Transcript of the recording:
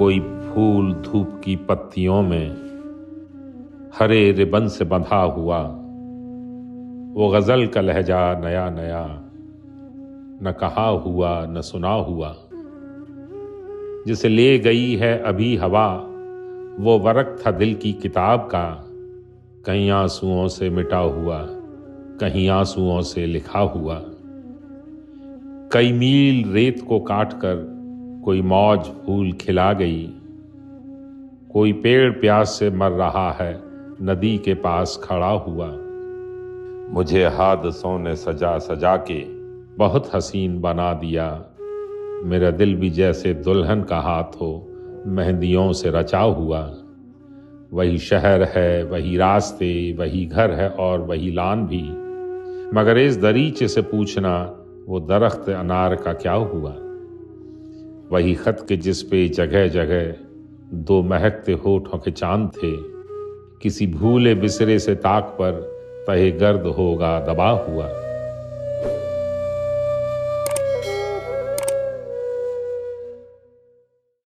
कोई फूल धूप की पत्तियों में हरे रिबन से बंधा हुआ, वो गजल का लहजा नया नया, न कहा हुआ न सुना हुआ। जिसे ले गई है अभी हवा, वो वरक था दिल की किताब का, कहीं आंसुओं से मिटा हुआ, कहीं आंसुओं से लिखा हुआ। कई मील रेत को काट कर कोई मौज फूल खिला गई, कोई पेड़ प्यास से मर रहा है नदी के पास खड़ा हुआ। मुझे हादसों ने सजा सजा के बहुत हसीन बना दिया, मेरा दिल भी जैसे दुल्हन का हाथ हो मेहंदियों से रचा हुआ। वही शहर है, वही रास्ते, वही घर है और वही लान भी, मगर इस दरीचे से पूछना वो दरख्त अनार का क्या हुआ। वही खत के जिस पे जगह जगह दो महकते होठों के चांद थे, किसी भूले बिसरे से ताक पर तहे गर्द होगा दबा हुआ।